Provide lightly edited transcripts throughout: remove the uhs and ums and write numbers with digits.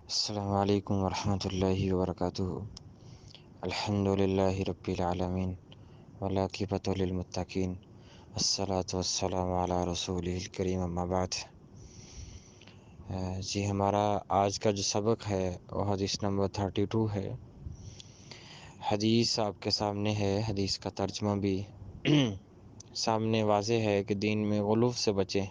السلام علیکم ورحمۃ اللہ وبرکاتہ۔ الحمد للہ رب العالمین والعاقبۃ للمتقین، الصلاۃ والسلام علی رسول الکریم، اما بعد۔ جی، ہمارا آج کا جو سبق ہے وہ حدیث نمبر 32 ہے۔ حدیث آپ کے سامنے ہے، حدیث کا ترجمہ بھی سامنے واضح ہے کہ دین میں غلو سے بچیں۔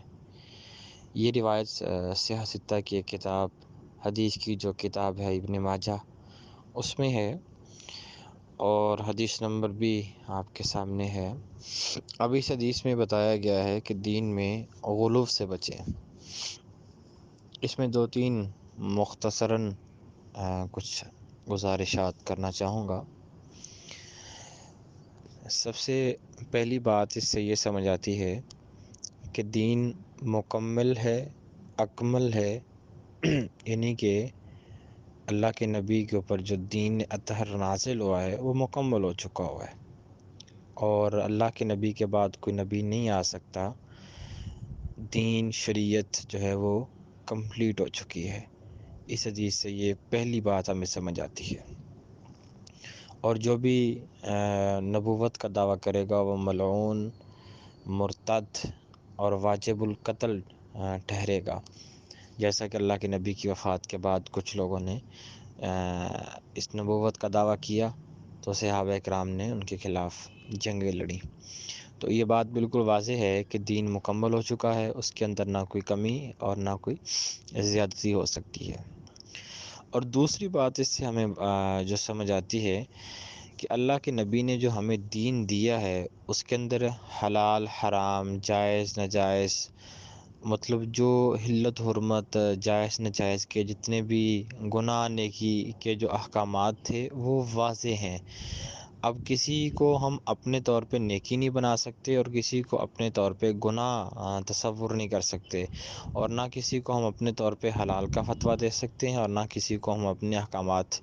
یہ روایت صحیح ستہ کی ایک کتاب، حدیث کی جو کتاب ہے ابن ماجہ، اس میں ہے، اور حدیث نمبر بھی آپ کے سامنے ہے۔ اب اس حدیث میں بتایا گیا ہے کہ دین میں غلو سے بچیں۔ اس میں دو تین مختصراً کچھ گزارشات کرنا چاہوں گا۔ سب سے پہلی بات اس سے یہ سمجھ آتی ہے کہ دین مکمل ہے، اکمل ہے، یعنی کہ اللہ کے نبی کے اوپر جو دین اطہر نازل ہوا ہے وہ مکمل ہو چکا ہوا ہے، اور اللہ کے نبی کے بعد کوئی نبی نہیں آ سکتا۔ دین شریعت جو ہے وہ کمپلیٹ ہو چکی ہے۔ اس حدیث سے یہ پہلی بات ہمیں سمجھ آتی ہے، اور جو بھی نبوت کا دعویٰ کرے گا وہ ملعون، مرتد اور واجب القتل ٹھہرے گا، جیسا کہ اللہ کے نبی کی وفات کے بعد کچھ لوگوں نے اس نبوت کا دعویٰ کیا تو صحابہ کرام نے ان کے خلاف جنگیں لڑیں۔ تو یہ بات بالکل واضح ہے کہ دین مکمل ہو چکا ہے، اس کے اندر نہ کوئی کمی اور نہ کوئی زیادتی ہو سکتی ہے۔ اور دوسری بات اس سے ہمیں جو سمجھ آتی ہے کہ اللہ کے نبی نے جو ہمیں دین دیا ہے اس کے اندر حلال حرام، جائز ناجائز، مطلب جو حلت حرمت، جائز ناجائز کے جتنے بھی گناہ نیکی کے جو احکامات تھے وہ واضح ہیں۔ اب کسی کو ہم اپنے طور پہ نیکی نہیں بنا سکتے، اور کسی کو اپنے طور پہ گناہ تصور نہیں کر سکتے، اور نہ کسی کو ہم اپنے طور پہ حلال کا فتویٰ دے سکتے ہیں، اور نہ کسی کو ہم اپنے احکامات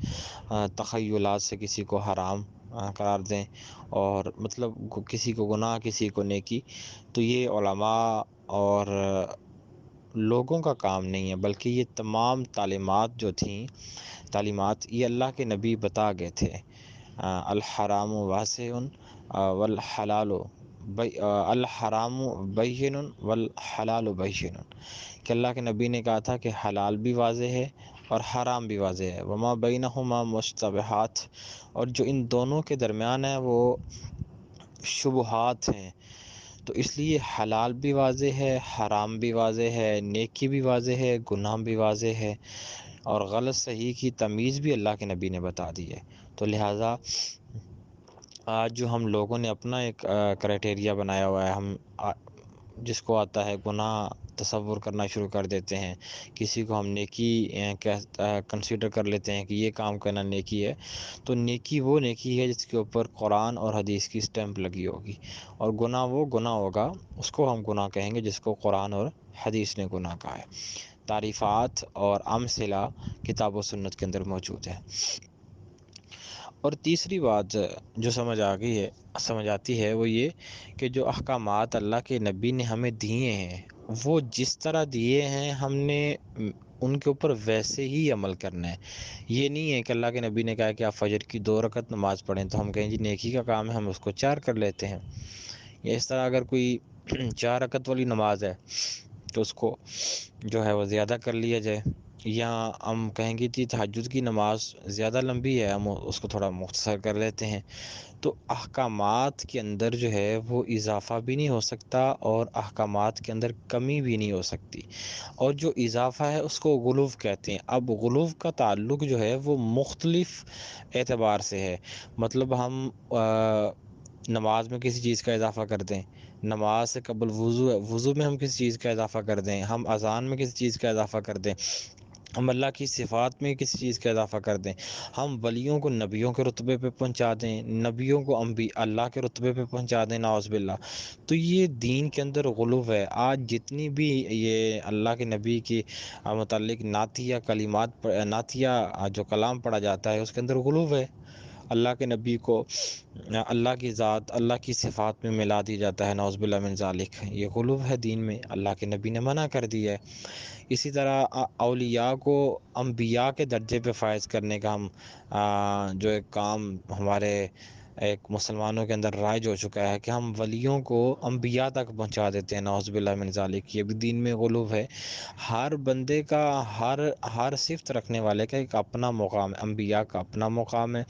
تخیلات سے کسی کو حرام قرار دیں، اور مطلب کسی کو گناہ کسی کو نیکی۔ تو یہ علماء اور لوگوں کا کام نہیں ہے، بلکہ یہ تمام تعلیمات جو تھیں، یہ اللہ کے نبی بتا گئے تھے۔ الحرام واسع والحلال الحرام بین والحلال بین، کہ اللہ کے نبی نے کہا تھا کہ حلال بھی واضح ہے اور حرام بھی واضح ہے، وما بینہما مشتبہات، اور جو ان دونوں کے درمیان ہے وہ شبہات ہیں۔ تو اس لیے حلال بھی واضح ہے، حرام بھی واضح ہے، نیکی بھی واضح ہے، گناہ بھی واضح ہے، اور غلط صحیح کی تمیز بھی اللہ کے نبی نے بتا دی ہے۔ تو لہٰذا آج جو ہم لوگوں نے اپنا ایک کرائٹیریا بنایا ہوا ہے، ہم جس کو آتا ہے گناہ تصور کرنا شروع کر دیتے ہیں، کسی کو ہم نیکی کنسیڈر کر لیتے ہیں کہ یہ کام کرنا نیکی ہے، تو نیکی وہ نیکی ہے جس کے اوپر قرآن اور حدیث کی سٹیمپ لگی ہوگی، اور گناہ وہ گناہ ہوگا، اس کو ہم گناہ کہیں گے جس کو قرآن اور حدیث نے گناہ کہا ہے۔ تعریفات اور امثلہ کتاب و سنت کے اندر موجود ہے۔ اور تیسری بات جو سمجھ آتی ہے وہ یہ کہ جو احکامات اللہ کے نبی نے ہمیں دیے ہیں وہ جس طرح دیے ہیں ہم نے ان کے اوپر ویسے ہی عمل کرنا ہے۔ یہ نہیں ہے کہ اللہ کے نبی نے کہا کہ آپ فجر کی 2 رکعت نماز پڑھیں تو ہم کہیں جی نیکی کا کام ہے، ہم اس کو 4 کر لیتے ہیں، یا اس طرح اگر کوئی 4 رکعت والی نماز ہے تو اس کو جو ہے وہ زیادہ کر لیا جائے، یا ہم کہیں گے کہ تہجد کی نماز زیادہ لمبی ہے، ہم اس کو تھوڑا مختصر کر لیتے ہیں۔ تو احکامات کے اندر جو ہے وہ اضافہ بھی نہیں ہو سکتا، اور احکامات کے اندر کمی بھی نہیں ہو سکتی، اور جو اضافہ ہے اس کو غلو کہتے ہیں۔ اب غلو کا تعلق جو ہے وہ مختلف اعتبار سے ہے، مطلب ہم نماز میں کسی چیز کا اضافہ کر دیں، نماز سے قبل وضو ہے، وضو میں ہم کسی چیز کا اضافہ کر دیں، ہم اذان میں کسی چیز کا اضافہ کر دیں، ہم اللہ کی صفات میں کسی چیز کا اضافہ کر دیں، ہم ولیوں کو نبیوں کے رتبے پہ پہنچا دیں، نبیوں کو اللہ کے رتبے پہ پہنچا دیں، نعوذ باللہ، تو یہ دین کے اندر غلو ہے۔ آج جتنی بھی یہ اللہ کے نبی کی متعلق نعتیہ کلمات، نعتیہ جو کلام پڑھا جاتا ہے اس کے اندر غلو ہے۔ اللہ کے نبی کو اللہ کی ذات، اللہ کی صفات میں ملا دی جاتا ہے، نعوذ باللہ من ذالک، یہ غلو ہے دین میں، اللہ کے نبی نے منع کر دیا ہے۔ اسی طرح اولیاء کو انبیاء کے درجے پہ فائز کرنے کا ہم جو ایک کام ہمارے ایک مسلمانوں کے اندر رائج ہو چکا ہے کہ ہم ولیوں کو انبیاء تک پہنچا دیتے ہیں، نعوذ باللہ من ذالک، یہ بھی دین میں غلو ہے۔ ہر بندے کا، ہر صفت رکھنے والے کا ایک اپنا مقام ہے، انبیاء کا اپنا مقام ہے،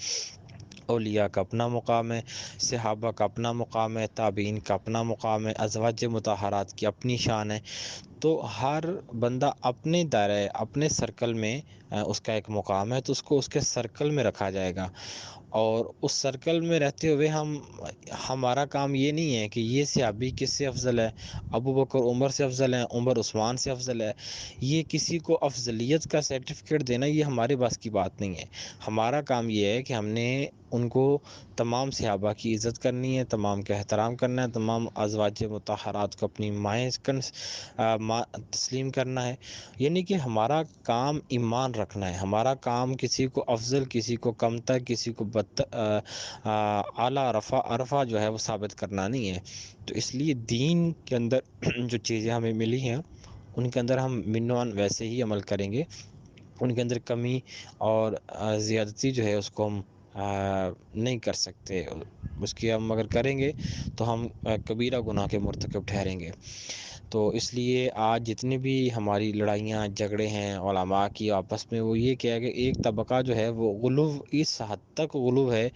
اولیاء کا اپنا مقام ہے، صحابہ کا اپنا مقام ہے، تابعین کا اپنا مقام ہے، ازواج مطہرات کی اپنی شان ہے۔ تو ہر بندہ اپنے دائرے، اپنے سرکل میں اس کا ایک مقام ہے، تو اس کو اس کے سرکل میں رکھا جائے گا۔ اور اس سرکل میں رہتے ہوئے ہمارا کام یہ نہیں ہے کہ یہ صحابی کس سے افضل ہے، ابو بکر عمر سے افضل ہے، عمر عثمان سے افضل ہے، یہ کسی کو افضلیت کا سرٹیفکیٹ دینا یہ ہمارے بس کی بات نہیں ہے۔ ہمارا کام یہ ہے کہ ہم نے ان کو، تمام صحابہ کی عزت کرنی ہے، تمام کا احترام کرنا ہے، تمام ازواج مطہرات کو اپنی مائیں تسلیم کرنا ہے۔ یعنی کہ ہمارا کام ایمان رکھنا ہے، ہمارا کام کسی کو افضل، کسی کو کمتر، کسی کو اعلیٰ عرفہ جو ہے وہ ثابت کرنا نہیں ہے۔ تو اس لیے دین کے اندر جو چیزیں ہمیں ملی ہیں ان کے اندر ہم منوان ویسے ہی عمل کریں گے، ان کے اندر کمی اور زیادتی جو ہے اس کو ہم نہیں کر سکتے، اس کی ہم اگر کریں گے تو ہم کبیرہ گناہ کے مرتکب ٹھہریں گے۔ تو اس لیے آج جتنی بھی ہماری لڑائیاں جھگڑے ہیں علماء کی آپس میں، وہ یہ کیا کہ ایک طبقہ جو ہے وہ غلو، اس حد تک غلو ہے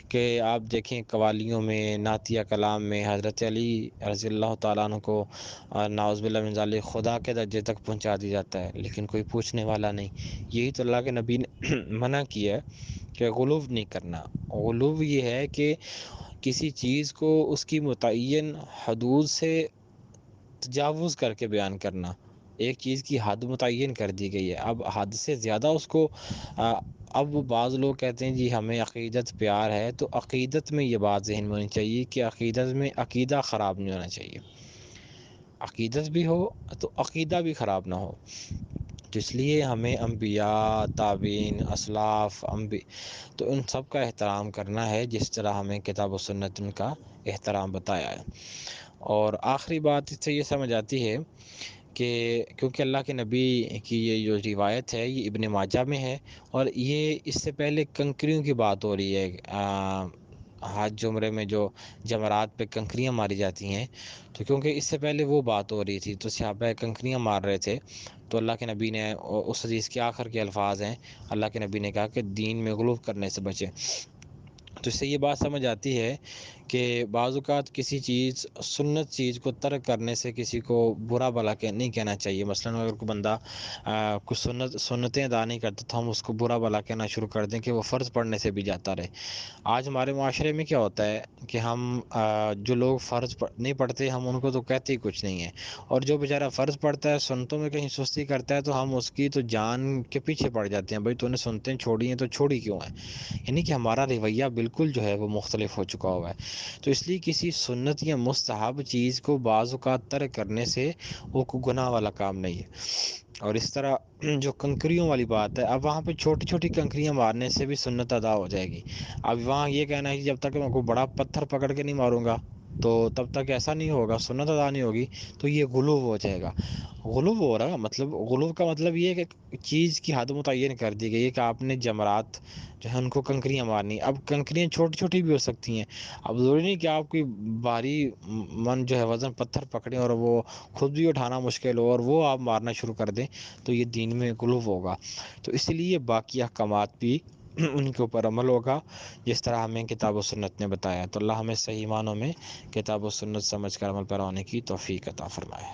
کہ آپ دیکھیں قوالیوں میں، نعتیہ کلام میں حضرت علی رضی اللہ تعالیٰ عنہ کو نعوذ باللہ من ذالک خدا کے درجے تک پہنچا دیا جاتا ہے، لیکن کوئی پوچھنے والا نہیں۔ یہی تو اللہ کے نبی نے منع کیا ہے کہ غلو نہیں کرنا۔ غلو یہ ہے کہ کسی چیز کو اس کی متعین حدود سے تجاوز کر کے بیان کرنا۔ ایک چیز کی حد متعین کر دی گئی ہے، اب حد سے زیادہ اس کو اب بعض لوگ کہتے ہیں جی ہمیں عقیدت پیار ہے، تو عقیدت میں یہ بات ذہن میں ہونی چاہیے کہ عقیدت میں عقیدہ خراب نہیں ہونا چاہیے۔ عقیدت بھی ہو تو عقیدہ بھی خراب نہ ہو۔ تو اس لیے ہمیں انبیاء، تابعین، اسلاف، تو ان سب کا احترام کرنا ہے جس طرح ہمیں کتاب و سنت ان کا احترام بتایا ہے۔ اور آخری بات اس سے یہ سمجھ آتی ہے کہ کیونکہ اللہ کے نبی کی یہ جو روایت ہے یہ ابن ماجہ میں ہے، اور یہ اس سے پہلے کنکریوں کی بات ہو رہی ہے، حج جمرے میں جو جمرات پہ کنکریاں ماری جاتی ہیں، تو کیونکہ اس سے پہلے وہ بات ہو رہی تھی تو صحابہ کنکریاں مار رہے تھے، تو اللہ کے نبی نے اس حدیث کے آخر کے الفاظ ہیں، اللہ کے نبی نے کہا کہ دین میں غلو کرنے سے بچیں۔ تو اس سے یہ بات سمجھ آتی ہے کہ بعض اوقات کسی چیز، سنت چیز کو ترک کرنے سے کسی کو برا بھلا نہیں کہنا چاہیے۔ مثلاً اگر کوئی بندہ کچھ سنتیں ادا نہیں کرتا تو ہم اس کو برا بھلا کہنا شروع کر دیں کہ وہ فرض پڑھنے سے بھی جاتا رہے۔ آج ہمارے معاشرے میں کیا ہوتا ہے کہ ہم جو لوگ فرض نہیں پڑھتے ہم ان کو تو کہتے ہی کچھ نہیں ہے، اور جو بیچارہ فرض پڑھتا ہے سنتوں میں کہیں سستی کرتا ہے تو ہم اس کی تو جان کے پیچھے پڑ جاتے ہیں، بھائی تو نے سنتیں چھوڑی ہیں تو چھوڑی کیوں ہیں؟ یعنی کہ ہمارا رویہ بالکل جو ہے وہ مختلف ہو چکا ہوا ہے۔ تو اس لیے کسی سنت یا مستحب چیز کو بعض اوقات ترک کرنے سے وہ کوئی گناہ والا کام نہیں ہے۔ اور اس طرح جو کنکریوں والی بات ہے، اب وہاں پہ چھوٹی چھوٹی کنکریاں مارنے سے بھی سنت ادا ہو جائے گی۔ اب وہاں یہ کہنا ہے کہ جب تک میں کوئی بڑا پتھر پکڑ کے نہیں ماروں گا تو تب تک ایسا نہیں ہوگا، سنت ادا نہیں ہوگی، تو یہ غلو ہو جائے گا۔ غلو ہو رہا مطلب، غلو کا مطلب یہ ہے کہ چیز کی حد متعین کر دی گئی ہے کہ آپ نے جمرات جو ہے ان کو کنکریاں مارنی۔ اب کنکریاں چھوٹی چھوٹی بھی ہو سکتی ہیں، اب ضروری نہیں کہ آپ کوئی بھاری من جو ہے وزن پتھر پکڑیں اور وہ خود بھی اٹھانا مشکل ہو اور وہ آپ مارنا شروع کر دیں، تو یہ دین میں غلو ہوگا۔ تو اس لیے باقی احکامات بھی ان کے اوپر عمل ہوگا جس طرح ہمیں کتاب و سنت نے بتایا۔ تو اللہ ہمیں صحیح معنوں میں کتاب و سنت سمجھ کر عمل پر ہونے کی توفیق عطا فرمائے۔